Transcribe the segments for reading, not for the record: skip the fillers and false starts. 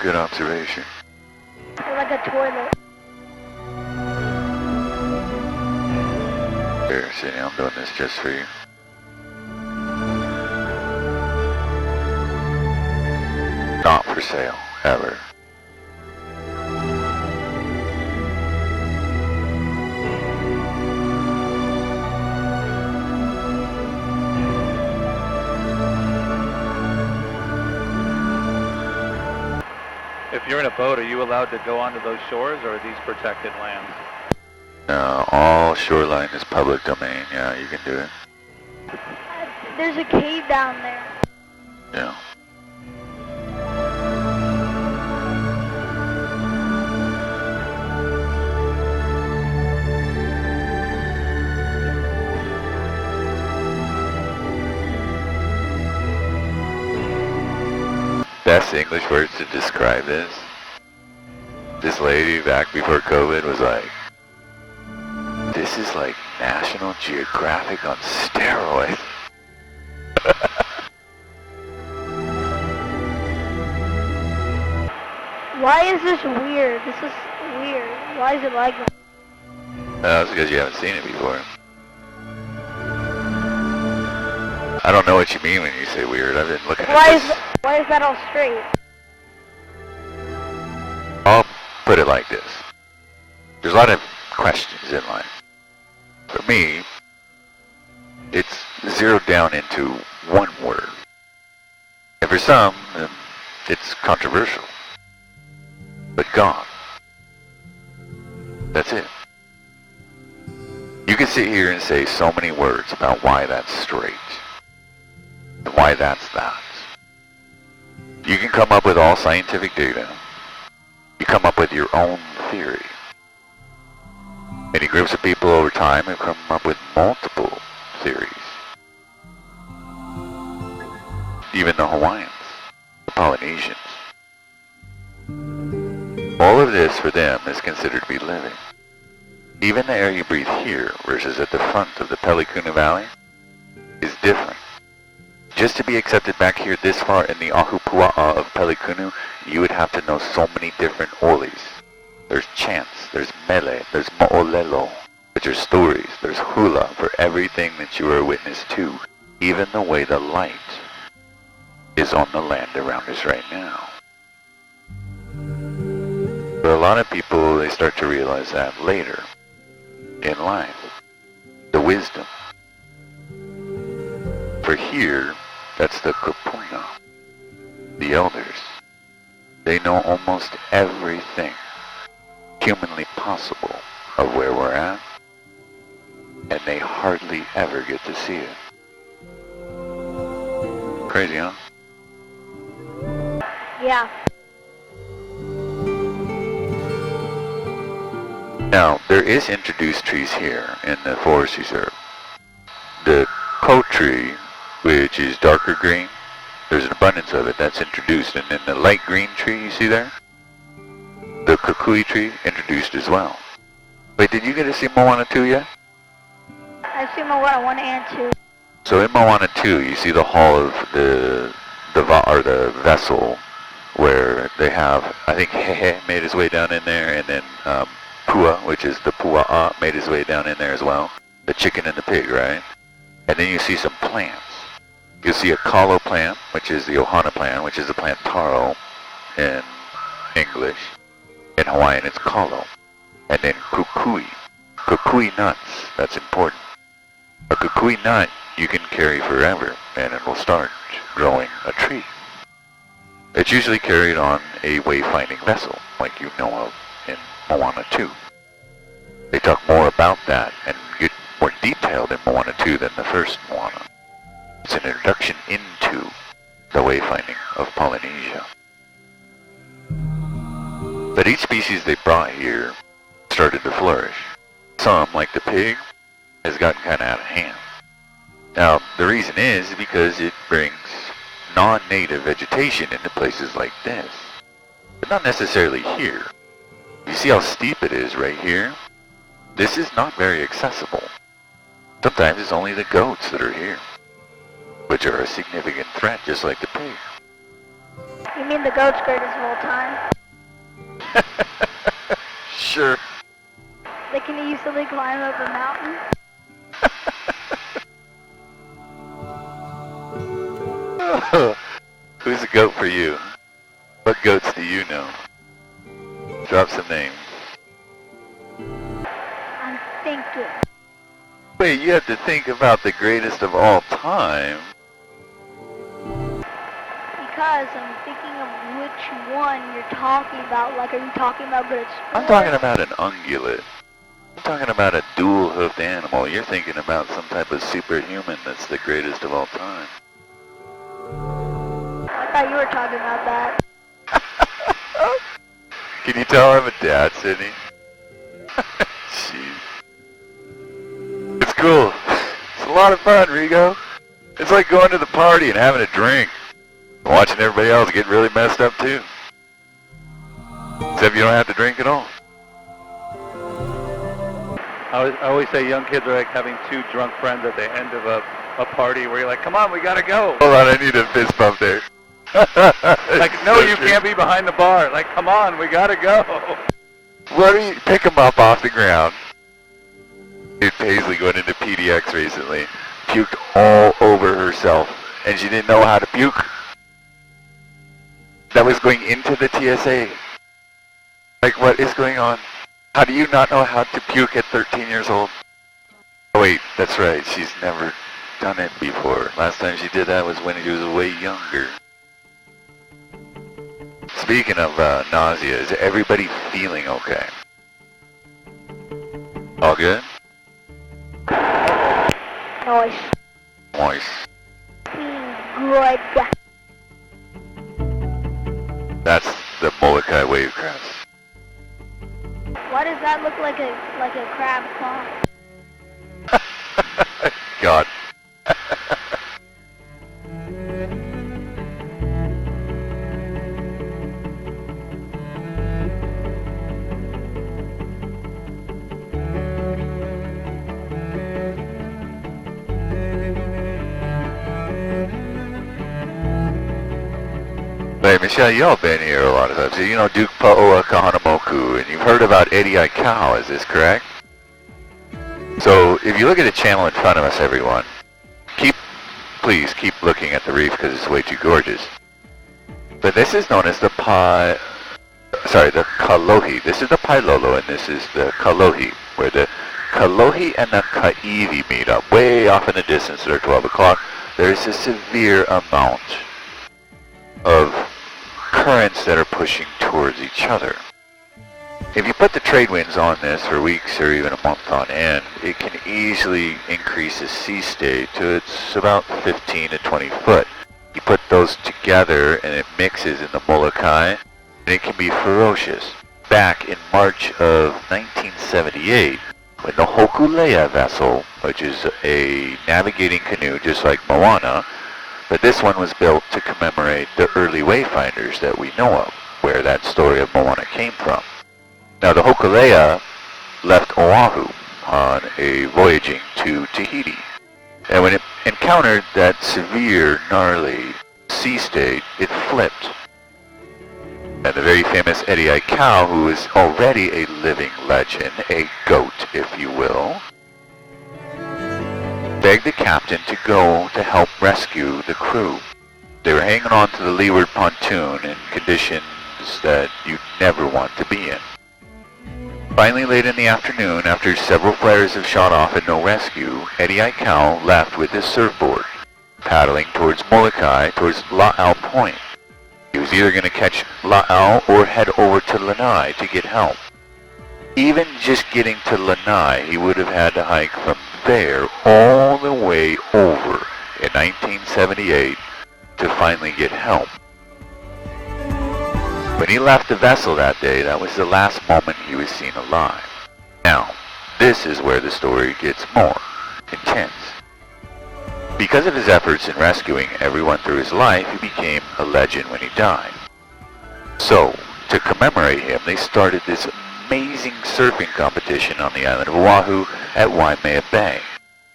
good observation. Or like a toilet. Here, Cindy, I'm doing this just for you. Not for sale, ever. If you're in a boat, are you allowed to go onto those shores, or are these protected lands? No, all shoreline is public domain. Yeah, you can do it. There's a cave down there. Yeah. Best English words to describe this. This lady back before COVID was like, this is like National Geographic on steroids. Why is this weird? This is weird. Why is it like that? That's because you haven't seen it before. I don't know what you mean when you say weird. I've been looking at this. Why is that all straight? I'll put it like this. There's a lot of questions in life. For me, it's zeroed down into one word. And for some, it's controversial. But God. That's it. You can sit here and say so many words about why that's straight. And why that's that. You can come up with all scientific data. You come up with your own theory. Many groups of people over time have come up with multiple theories. Even the Hawaiians, the Polynesians. All of this for them is considered to be living. Even the air you breathe here versus at the front of the Pelekunu Valley is different. Just to be accepted back here this far in the Ahupua'a of Pelekunu, you would have to know so many different olis. There's chants, there's mele, there's mo'olelo, which are stories, there's hula for everything that you are a witness to, even the way the light is on the land around us right now. For a lot of people, they start to realize that later in life, the wisdom. For here, that's the kupuna, the elders. They know almost everything humanly possible of where we're at, and they hardly ever get to see it. Crazy, huh? Yeah. Now, there is introduced trees here in the forest reserve. The po tree, which is darker green, there's an abundance of it that's introduced. And then the light green tree you see there, the kukui tree, introduced as well. Wait, did you get to see Moana 2 yet? I've seen Moana 1 and 2. So in Moana 2, you see the hall of the vessel where they have, I think Hehe made his way down in there, and then Pua, which is the Pua'a, made his way down in there as well. The chicken and the pig, right? And then you see some plants. You'll see a kalo plant, which is the ohana plant, which is the plant taro in English. In Hawaiian, it's kalo. And then kukui. Kukui nuts, that's important. A kukui nut you can carry forever, and it will start growing a tree. It's usually carried on a wayfinding vessel, like you know of in Moana 2. They talk more about that and get more detailed in Moana 2 than the first Moana. It's an introduction into the wayfinding of Polynesia. But each species they brought here started to flourish. Some, like the pig, has gotten kind of out of hand. Now, the reason is because it brings non-native vegetation into places like this. But not necessarily here. You see how steep it is right here? This is not very accessible. Sometimes it's only the goats that are here, which are a significant threat, just like the pig. You mean the goat's greatest of all time? Sure. They can easily climb up a mountain? Who's a goat for you? What goats do you know? Drop some names. I'm thinking. Wait, you have to think about the greatest of all time. Because I'm thinking of which one you're talking about. Like, are you talking about good at sports? I'm talking about an ungulate. I'm talking about a dual-hoofed animal. You're thinking about some type of superhuman that's the greatest of all time. I thought you were talking about that. Can you tell I'm a dad, Sydney? Jeez. It's cool. It's a lot of fun, Rigo. It's like going to the party and having a drink. Watching everybody else get really messed up, too. Except you don't have to drink at all. I always say young kids are like having two drunk friends at the end of a party where you're like, come on, we gotta go. Hold on, I need a fist bump there. Like, no, you can't be behind the bar. Like, come on, we gotta go. What do you pick him up off the ground? Dude, Paisley going into PDX recently, puked all over herself, and she didn't know how to puke. That was going into the TSA. Like, what is going on? How do you not know how to puke at 13 years old? Oh wait, that's right, she's never done it before. Last time she did that was when she was way younger. Speaking of nausea, is everybody feeling okay? All good? Nice. Nice. Good. That's the Molokai wave crabs. Why does that look like a crab claw? God. Hey, Michelle, y'all been here a lot of times. So you know Duke Pa'oa Kahanamoku, and you've heard about Eddie Aikau, is this correct? So, if you look at the channel in front of us, everyone, please keep looking at the reef because it's way too gorgeous. But this is known as the Kalohi. This is the Pailolo, and this is the Kalohi, where the Kalohi and the Kaiwi meet up. Way off in the distance at 12 o'clock, there's a severe amount of currents that are pushing towards each other. If you put the trade winds on this for weeks or even a month on end, it can easily increase the sea state to it's about 15 to 20 foot. You put those together and it mixes in the Molokai, and it can be ferocious. Back in March of 1978, when the Hokulea vessel, which is a navigating canoe just like Moana, but this one was built to commemorate the early wayfinders that we know of, where that story of Moana came from. Now the Hokulea left Oahu on a voyaging to Tahiti, and when it encountered that severe, gnarly sea state, it flipped. And the very famous Eddie Aikau, who is already a living legend, a goat if you will, begged the captain to go to help rescue the crew. They were hanging on to the leeward pontoon in conditions that you'd never want to be in. Finally, late in the afternoon, after several flares have shot off and no rescue, Eddie Aikau left with his surfboard, paddling towards Molokai, towards La'au Point. He was either going to catch La'au or head over to Lanai to get help. Even just getting to Lanai, he would have had to hike from there all the way over in 1978 to finally get help. When he left the vessel that day, that was the last moment he was seen alive. Now, this is where the story gets more intense. Because of his efforts in rescuing everyone through his life, he became a legend when he died. So, to commemorate him, they started this amazing surfing competition on the island of Oahu at Waimea Bay.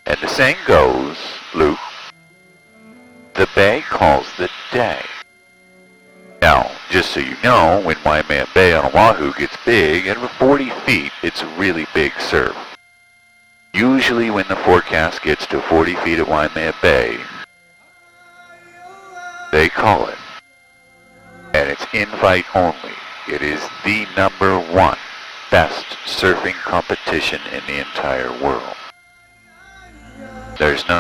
And the saying goes, Luke, the bay calls the day. Now, just so you know, when Waimea Bay on Oahu gets big, at 40 feet, it's a really big surf. Usually when the forecast gets to 40 feet at Waimea Bay, they call it. And it's invite only. It is the #1 best surfing competition in the entire world. There's none